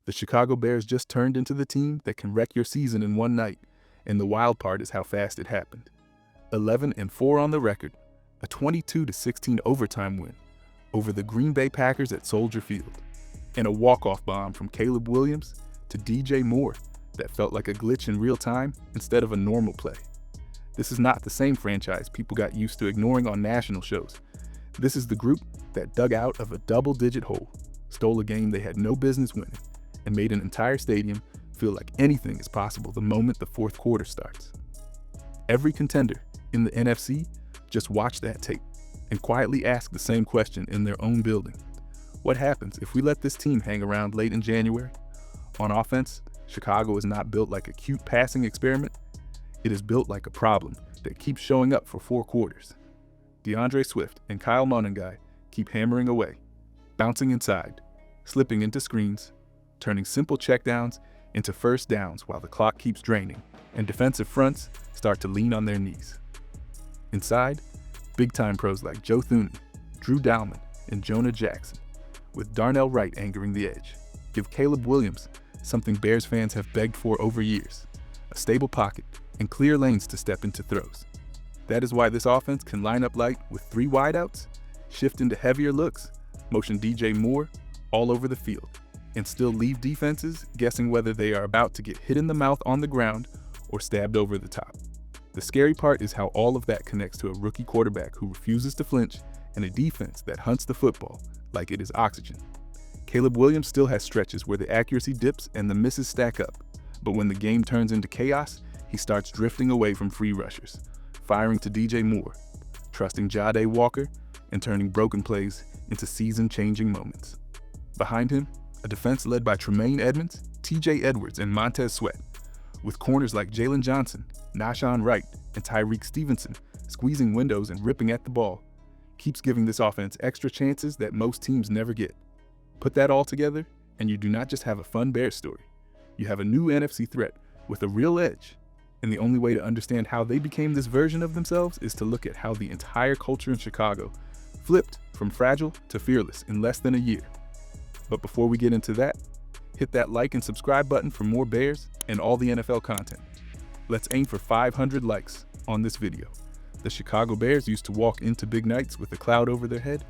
The Chicago Bears just turned into the team that can wreck your season in one night, and the wild part is how fast it happened. 11-4 on the record, a 22-16 overtime win over the Green Bay Packers at Soldier Field, and a walk-off bomb from Caleb Williams to DJ Moore that felt like a glitch in real time instead of a normal play. This is not the same franchise people got used to ignoring on national shows. This is the group that dug out of a double-digit hole, stole a game they had no business winning, and made an entire stadium feel like anything is possible the moment the fourth quarter starts. Every contender in the NFC just watched that tape and quietly asked the same question in their own building. What happens if we let this team hang around late in January? On offense, Chicago is not built like a cute passing experiment. It is built like a problem that keeps showing up for 4 quarters. DeAndre Swift and Kyle Monangai keep hammering away, bouncing inside, slipping into screens, turning simple checkdowns into first downs while the clock keeps draining, and defensive fronts start to lean on their knees. Inside, big-time pros like Joe Thuney, Drew Dalman, and Jonah Jackson, with Darnell Wright angering the edge, give Caleb Williams something Bears fans have begged for over years: a stable pocket and clear lanes to step into throws. That is why this offense can line up light with 3 wideouts, shift into heavier looks, motion DJ Moore all over the field, and still leave defenses guessing whether they are about to get hit in the mouth on the ground or stabbed over the top. The scary part is how all of that connects to a rookie quarterback who refuses to flinch and a defense that hunts the football like it is oxygen. Caleb Williams still has stretches where the accuracy dips and the misses stack up, but when the game turns into chaos, he starts drifting away from free rushers, firing to DJ Moore, trusting Jahdae Walker, and turning broken plays into season-changing moments. Behind him, a defense led by Tremaine Edmonds, TJ Edwards, and Montez Sweat, with corners like Jalen Johnson, Nahshon Wright, and Tyreek Stevenson squeezing windows and ripping at the ball, keeps giving this offense extra chances that most teams never get. Put that all together, and you do not just have a fun Bears story. You have a new NFC threat with a real edge, and the only way to understand how they became this version of themselves is to look at how the entire culture in Chicago flipped from fragile to fearless in less than a year. But before we get into that, hit that like and subscribe button for more Bears and all the NFL content. Let's aim for 500 likes on this video. The Chicago Bears used to walk into big nights with a cloud over their head,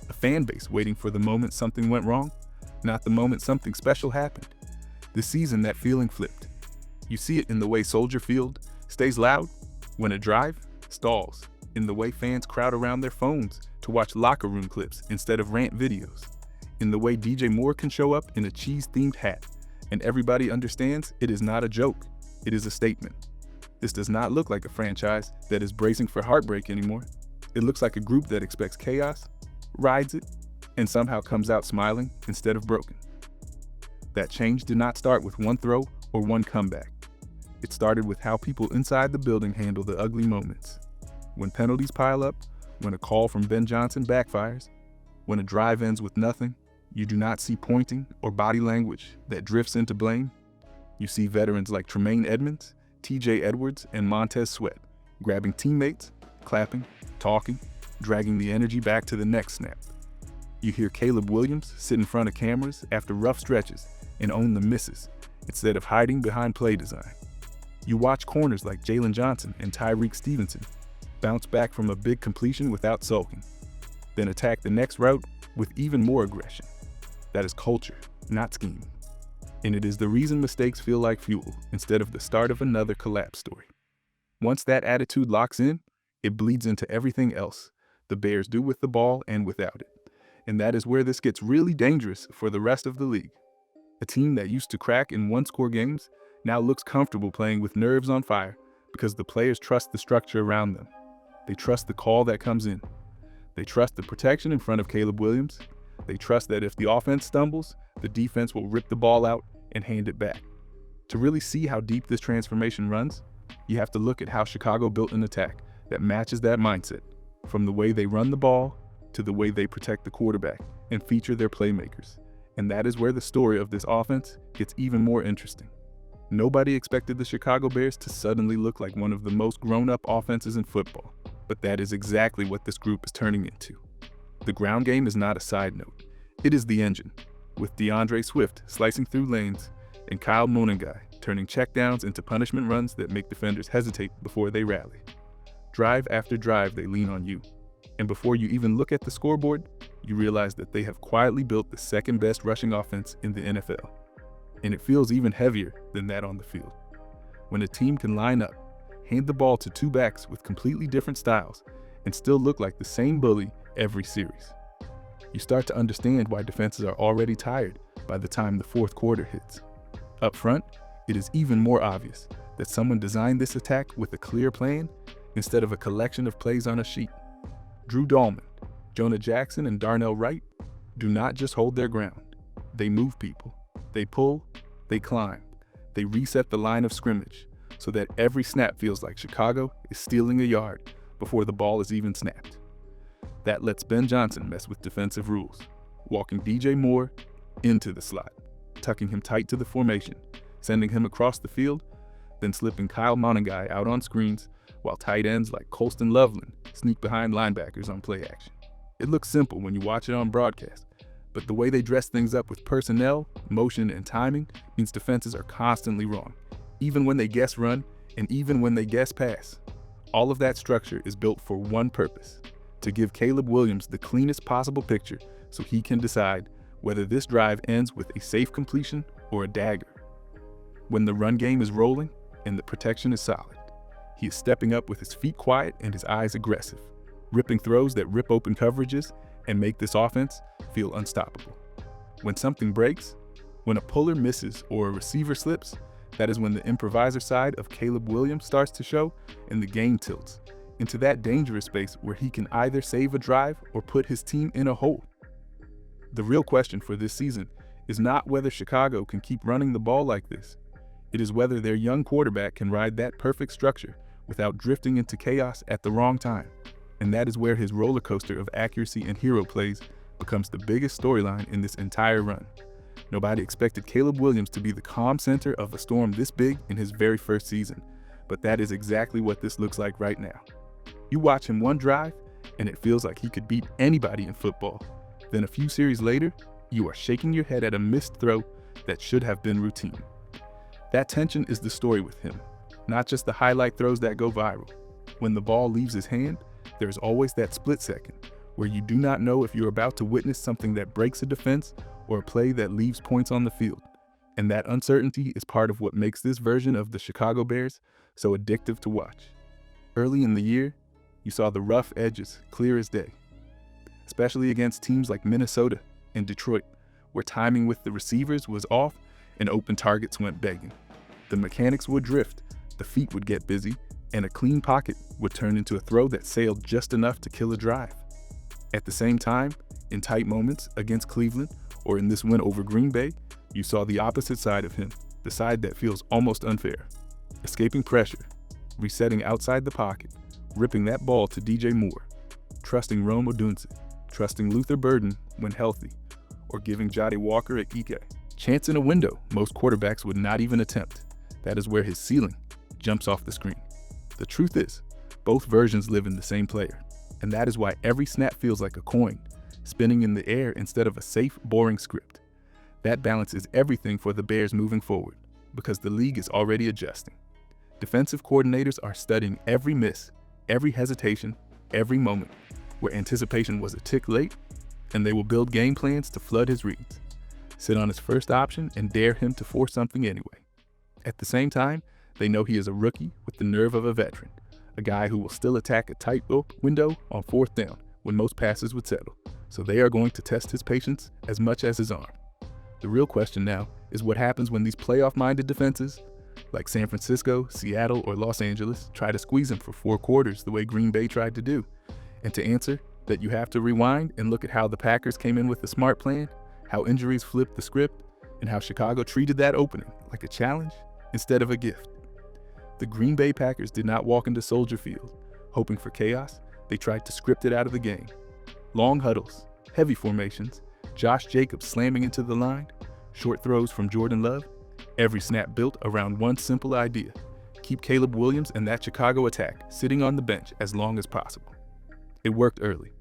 a fan base waiting for the moment something went wrong, not the moment something special happened. This season, that feeling flipped. You see it in the way Soldier Field stays loud when a drive stalls, in the way fans crowd around their phones to watch locker room clips instead of rant videos, in the way DJ Moore can show up in a cheese-themed hat, and everybody understands it is not a joke, it is a statement. This does not look like a franchise that is bracing for heartbreak anymore. It looks like a group that expects chaos, rides it, and somehow comes out smiling instead of broken. That change did not start with one throw or one comeback. It started with how people inside the building handle the ugly moments. When penalties pile up, when a call from Ben Johnson backfires, when a drive ends with nothing, you do not see pointing or body language that drifts into blame. You see veterans like Tremaine Edmonds, TJ Edwards, and Montez Sweat grabbing teammates, clapping, talking, dragging the energy back to the next snap. You hear Caleb Williams sit in front of cameras after rough stretches and own the misses instead of hiding behind play design. You watch corners like Jalen Johnson and Tyreek Stevenson bounce back from a big completion without sulking, then attack the next route with even more aggression. That is culture, not scheme. And it is the reason mistakes feel like fuel instead of the start of another collapse story. Once that attitude locks in, it bleeds into everything else the Bears do with the ball and without it. And that is where this gets really dangerous for the rest of the league. A team that used to crack in one-score games now looks comfortable playing with nerves on fire because the players trust the structure around them. They trust the call that comes in. They trust the protection in front of Caleb Williams. They trust that if the offense stumbles, the defense will rip the ball out and hand it back. To really see how deep this transformation runs, you have to look at how Chicago built an attack that matches that mindset, from the way they run the ball to the way they protect the quarterback and feature their playmakers. And that is where the story of this offense gets even more interesting. Nobody expected the Chicago Bears to suddenly look like one of the most grown-up offenses in football, but that is exactly what this group is turning into. The ground game is not a side note. It is the engine. with DeAndre Swift slicing through lanes and Kyle Monangai turning checkdowns into punishment runs that make defenders hesitate before they rally. Drive after drive, they lean on you. And before you even look at the scoreboard, you realize that they have quietly built the second best rushing offense in the NFL. And it feels even heavier than that on the field. When a team can line up, hand the ball to two backs with completely different styles, and still look like the same bully every series. You start to understand why defenses are already tired by the time the fourth quarter hits. Up front, it is even more obvious that someone designed this attack with a clear plan instead of a collection of plays on a sheet. Drew Dalman, Jonah Jackson, and Darnell Wright do not just hold their ground. They move people. They pull, they climb, they reset the line of scrimmage so that every snap feels like Chicago is stealing a yard before the ball is even snapped. That lets Ben Johnson mess with defensive rules, walking DJ Moore into the slot, tucking him tight to the formation, sending him across the field, then slipping Kyle Monangai out on screens while tight ends like Colston Loveland sneak behind linebackers on play action. It looks simple when you watch it on broadcast, but the way they dress things up with personnel, motion, and timing means defenses are constantly wrong, even when they guess run and even when they guess pass. All of that structure is built for one purpose: to give Caleb Williams the cleanest possible picture so he can decide whether this drive ends with a safe completion or a dagger. When the run game is rolling and the protection is solid, he is stepping up with his feet quiet and his eyes aggressive, ripping throws that rip open coverages and make this offense feel unstoppable. When something breaks, when a puller misses or a receiver slips, that is when the improviser side of Caleb Williams starts to show and the game tilts into that dangerous space where he can either save a drive or put his team in a hole. The real question for this season is not whether Chicago can keep running the ball like this. It is whether their young quarterback can ride that perfect structure without drifting into chaos at the wrong time. And that is where his roller coaster of accuracy and hero plays becomes the biggest storyline in this entire run. Nobody expected Caleb Williams to be the calm center of a storm this big in his very first season, but that is exactly what this looks like right now. You watch him one drive, and it feels like he could beat anybody in football. Then a few series later, you are shaking your head at a missed throw that should have been routine. That tension is the story with him, not just the highlight throws that go viral. When the ball leaves his hand, there's always that split second where you do not know if you're about to witness something that breaks a defense or a play that leaves points on the field. And that uncertainty is part of what makes this version of the Chicago Bears so addictive to watch. Early in the year, you saw the rough edges clear as day, especially against teams like Minnesota and Detroit, where timing with the receivers was off and open targets went begging. The mechanics would drift, the feet would get busy, and a clean pocket would turn into a throw that sailed just enough to kill a drive. At the same time, in tight moments against Cleveland or in this win over Green Bay, you saw the opposite side of him, the side that feels almost unfair. Escaping pressure, resetting outside the pocket, ripping that ball to DJ Moore, trusting Rome Odunze, trusting Luther Burden when healthy, or giving Jade Walker a Ike chance in a window most quarterbacks would not even attempt. That is where his ceiling jumps off the screen. The truth is, both versions live in the same player, and that is why every snap feels like a coin, spinning in the air instead of a safe, boring script. That balance is everything for the Bears moving forward, because the league is already adjusting. Defensive coordinators are studying every miss, every hesitation, every moment where anticipation was a tick late, and they will build game plans to flood his reads, sit on his first option, and dare him to force something anyway. At the same time, they know he is a rookie with the nerve of a veteran, a guy who will still attack a tight window on fourth down when most passes would settle, so they are going to test his patience as much as his arm. The real question now is what happens when these playoff-minded defenses, like San Francisco, Seattle, or Los Angeles, try to squeeze him for 4 quarters the way Green Bay tried to do. And to answer that, you have to rewind and look at how the Packers came in with a smart plan, how injuries flipped the script, and how Chicago treated that opening like a challenge instead of a gift. The Green Bay Packers did not walk into Soldier Field hoping for chaos. They tried to script it out of the game. Long huddles, heavy formations, Josh Jacobs slamming into the line, short throws from Jordan Love, every snap built around one simple idea: keep Caleb Williams and that Chicago attack sitting on the bench as long as possible. It worked early.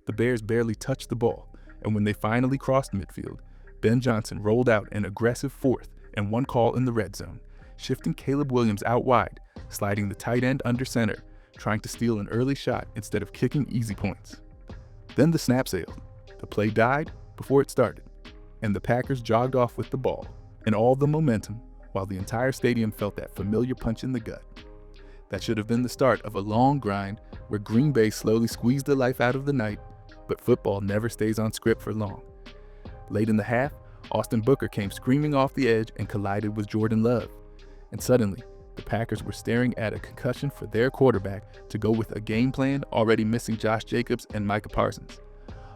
The Bears barely touched the ball, and when they finally crossed midfield, Ben Johnson rolled out an aggressive 4th and 1 call in the red zone, shifting Caleb Williams out wide, sliding the tight end under center, trying to steal an early shot instead of kicking easy points. Then the snap sailed. The play died before it started, and the Packers jogged off with the ball and all the momentum while the entire stadium felt that familiar punch in the gut. That should have been the start of a long grind where Green Bay slowly squeezed the life out of the night, but football never stays on script for long. Late in the half, Austin Booker came screaming off the edge and collided with Jordan Love. And suddenly, the Packers were staring at a concussion for their quarterback to go with a game plan already missing Josh Jacobs and Micah Parsons.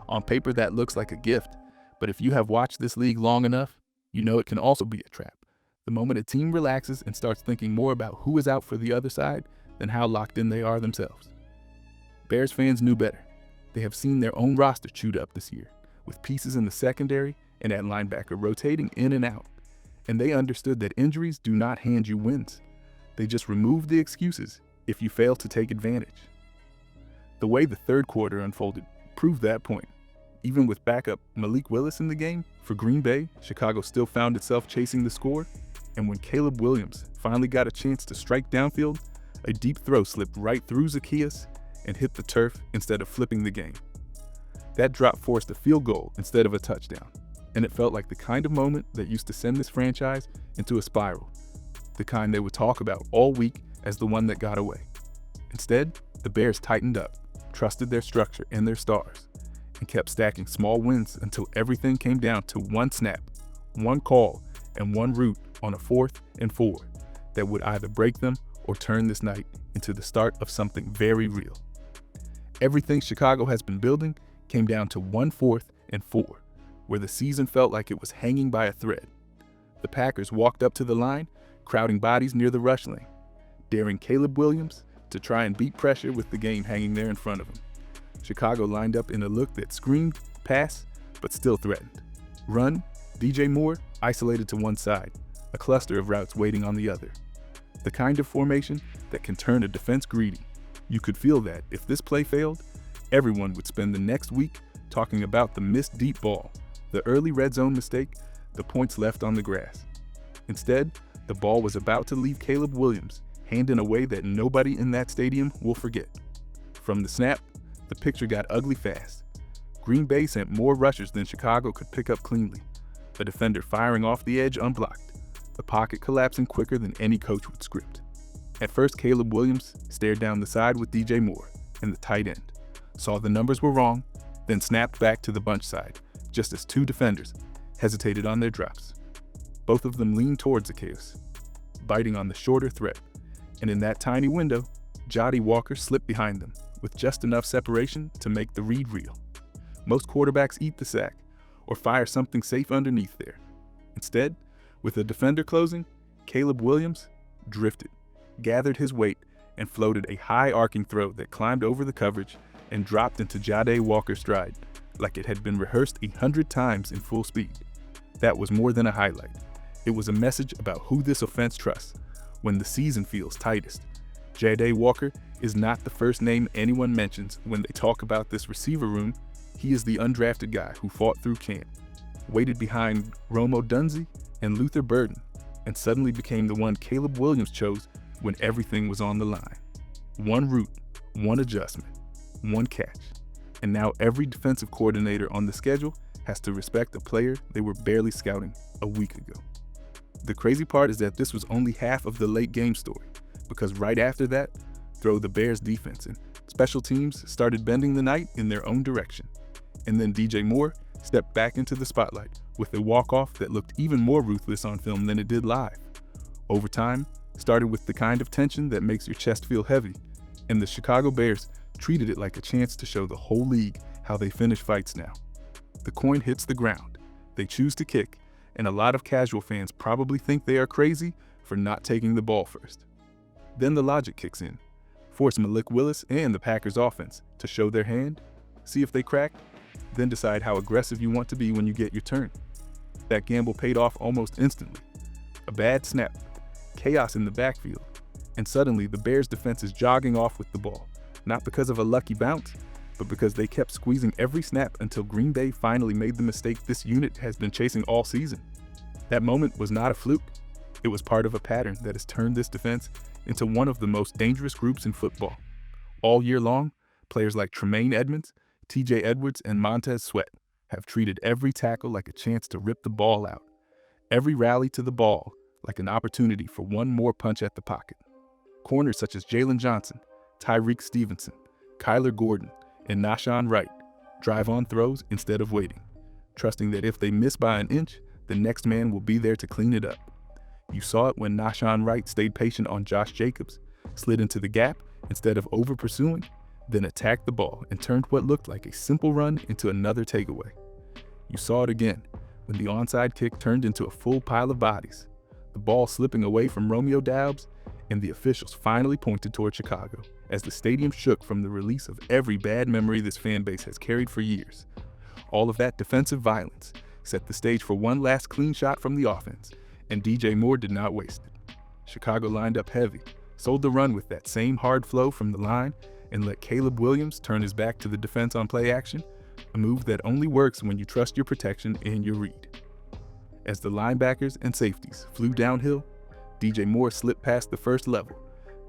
On paper, that looks like a gift, but if you have watched this league long enough, you know it can also be a trap. The moment a team relaxes and starts thinking more about who is out for the other side than how locked in they are themselves. Bears fans knew better. They have seen their own roster chewed up this year, with pieces in the secondary and at linebacker rotating in and out. And they understood that injuries do not hand you wins. They just remove the excuses if you fail to take advantage. The way the third quarter unfolded proved that point. Even with backup Malik Willis in the game, for Green Bay, Chicago still found itself chasing the score. And when Caleb Williams finally got a chance to strike downfield, a deep throw slipped right through Zacchaeus and hit the turf instead of flipping the game. That drop forced a field goal instead of a touchdown, and it felt like the kind of moment that used to send this franchise into a spiral, the kind they would talk about all week as the one that got away. Instead, the Bears tightened up, trusted their structure and their stars, and kept stacking small wins until everything came down to one snap, one call, and one route on a 4th and 4 that would either break them or turn this night into the start of something very real. Everything Chicago has been building came down to one 4th and 4, where the season felt like it was hanging by a thread. The Packers walked up to the line, crowding bodies near the rush lane, daring Caleb Williams to try and beat pressure with the game hanging there in front of him. Chicago lined up in a look that screamed, pass, but still threatened. Run, DJ Moore isolated to one side, a cluster of routes waiting on the other. The kind of formation that can turn a defense greedy. You could feel that if this play failed, everyone would spend the next week talking about the missed deep ball, the early red zone mistake, the points left on the grass. Instead, the ball was about to leave Caleb Williams' hand in a way that nobody in that stadium will forget. From the snap, the picture got ugly fast. Green Bay sent more rushers than Chicago could pick up cleanly, a defender firing off the edge unblocked, the pocket collapsing quicker than any coach would script. At first, Caleb Williams stared down the side with DJ Moore and the tight end, saw the numbers were wrong, then snapped back to the bunch side, just as 2 defenders hesitated on their drops. Both of them leaned towards Zacchaeus, biting on the shorter threat, and in that tiny window, Jody Walker slipped behind them with just enough separation to make the read real. Most quarterbacks eat the sack or fire something safe underneath there. Instead, with the defender closing, Caleb Williams drifted, gathered his weight, and floated a high arcing throw that climbed over the coverage and dropped into Jody Walker's stride like it had been rehearsed 100 times in full speed. That was more than a highlight. It was a message about who this offense trusts when the season feels tightest. Jody Walker is not the first name anyone mentions when they talk about this receiver room. He is the undrafted guy who fought through camp, waited behind Rome Odunze and Luther Burden, and suddenly became the one Caleb Williams chose when everything was on the line. One route, one adjustment, one catch. And now every defensive coordinator on the schedule has to respect a player they were barely scouting a week ago. The crazy part is that this was only half of the late game story, because right after that, throw the Bears defense and special teams started bending the night in their own direction. And then DJ Moore stepped back into the spotlight with a walk-off that looked even more ruthless on film than it did live. Overtime started with the kind of tension that makes your chest feel heavy, and the Chicago Bears treated it like a chance to show the whole league how they finish fights now. The coin hits the ground, they choose to kick, and a lot of casual fans probably think they are crazy for not taking the ball first. Then the logic kicks in. Force Malik Willis and the Packers offense to show their hand, see if they crack, then decide how aggressive you want to be when you get your turn. That gamble paid off almost instantly. A bad snap, chaos in the backfield, and suddenly the Bears defense is jogging off with the ball, not because of a lucky bounce, but because they kept squeezing every snap until Green Bay finally made the mistake this unit has been chasing all season. That moment was not a fluke. It was part of a pattern that has turned this defense into one of the most dangerous groups in football. All year long, players like Tremaine Edmonds, TJ Edwards, and Montez Sweat have treated every tackle like a chance to rip the ball out, every rally to the ball like an opportunity for one more punch at the pocket. Corners such as Jalen Johnson, Tyreek Stevenson, Kyler Gordon, and Nahshon Wright drive on throws instead of waiting, trusting that if they miss by an inch, the next man will be there to clean it up. You saw it when Nahshon Wright stayed patient on Josh Jacobs, slid into the gap instead of over-pursuing, then attacked the ball and turned what looked like a simple run into another takeaway. You saw it again when the onside kick turned into a full pile of bodies, the ball slipping away from Romeo Doubs, and the officials finally pointed toward Chicago as the stadium shook from the release of every bad memory this fan base has carried for years. All of that defensive violence set the stage for one last clean shot from the offense, and DJ Moore did not waste it. Chicago lined up heavy, sold the run with that same hard flow from the line, and let Caleb Williams turn his back to the defense on play action, a move that only works when you trust your protection and your read. As the linebackers and safeties flew downhill, DJ Moore slipped past the first level,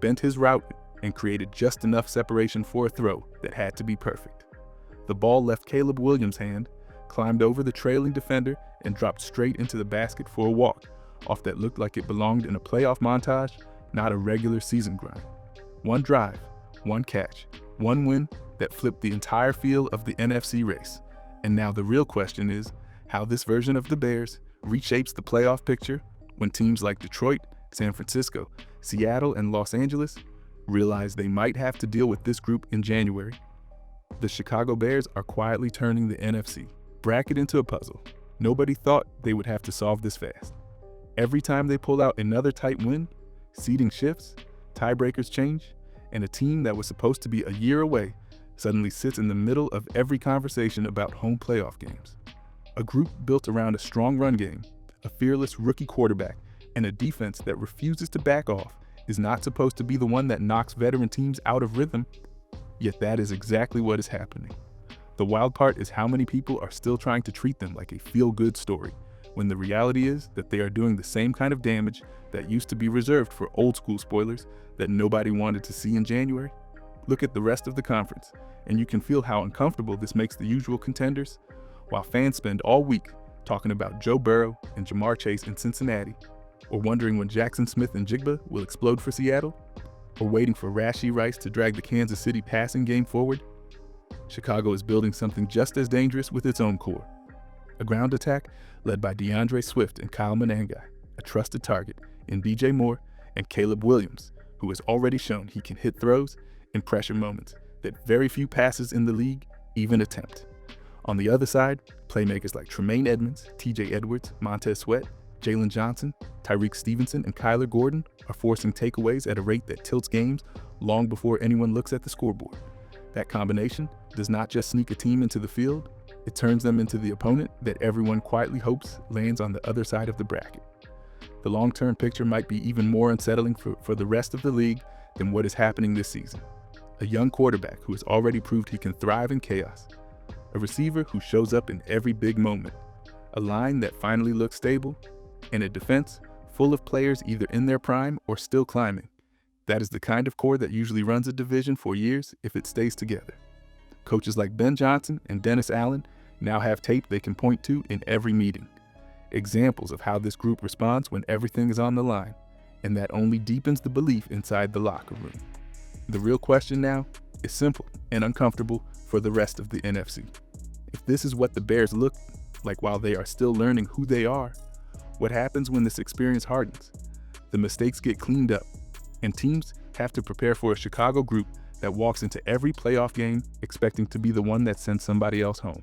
bent his route, and created just enough separation for a throw that had to be perfect. The ball left Caleb Williams' hand, climbed over the trailing defender, and dropped straight into the basket for a walk, off that looked like it belonged in a playoff montage, not a regular season grind. One drive, one catch, one win that flipped the entire feel of the NFC race. And now the real question is how this version of the Bears reshapes the playoff picture when teams like Detroit, San Francisco, Seattle, and Los Angeles realize they might have to deal with this group in January. The Chicago Bears are quietly turning the NFC bracket into a puzzle. Nobody thought they would have to solve this fast. Every time they pull out another tight win, seeding shifts, tiebreakers change, and a team that was supposed to be a year away suddenly sits in the middle of every conversation about home playoff games. A group built around a strong run game, a fearless rookie quarterback, and a defense that refuses to back off is not supposed to be the one that knocks veteran teams out of rhythm, yet that is exactly what is happening. The wild part is how many people are still trying to treat them like a feel-good story, when the reality is that they are doing the same kind of damage that used to be reserved for old-school spoilers that nobody wanted to see in January. Look at the rest of the conference, and you can feel how uncomfortable this makes the usual contenders, while fans spend all week talking about Joe Burrow and Jamar Chase in Cincinnati, or wondering when Jackson Smith and Jigba will explode for Seattle, or waiting for Rashee Rice to drag the Kansas City passing game forward. Chicago is building something just as dangerous with its own core. A ground attack led by DeAndre Swift and Kyle Monangai, a trusted target in DJ Moore and Caleb Williams, who has already shown he can hit throws in pressure moments that very few passes in the league even attempt. On the other side, playmakers like Tremaine Edmonds, TJ Edwards, Montez Sweat, Jalen Johnson, Tyreek Stevenson, and Kyler Gordon are forcing takeaways at a rate that tilts games long before anyone looks at the scoreboard. That combination does not just sneak a team into the field, it turns them into the opponent that everyone quietly hopes lands on the other side of the bracket. The long-term picture might be even more unsettling for the rest of the league than what is happening this season. A young quarterback who has already proved he can thrive in chaos. A receiver who shows up in every big moment. A line that finally looks stable. And a defense full of players either in their prime or still climbing. That is the kind of core that usually runs a division for years if it stays together. Coaches like Ben Johnson and Dennis Allen now have tape they can point to in every meeting. Examples of how this group responds when everything is on the line, and that only deepens the belief inside the locker room. The real question now is simple and uncomfortable for the rest of the NFC. If this is what the Bears look like while they are still learning who they are, what happens when this experience hardens? The mistakes get cleaned up, and teams have to prepare for a Chicago group that walks into every playoff game expecting to be the one that sends somebody else home.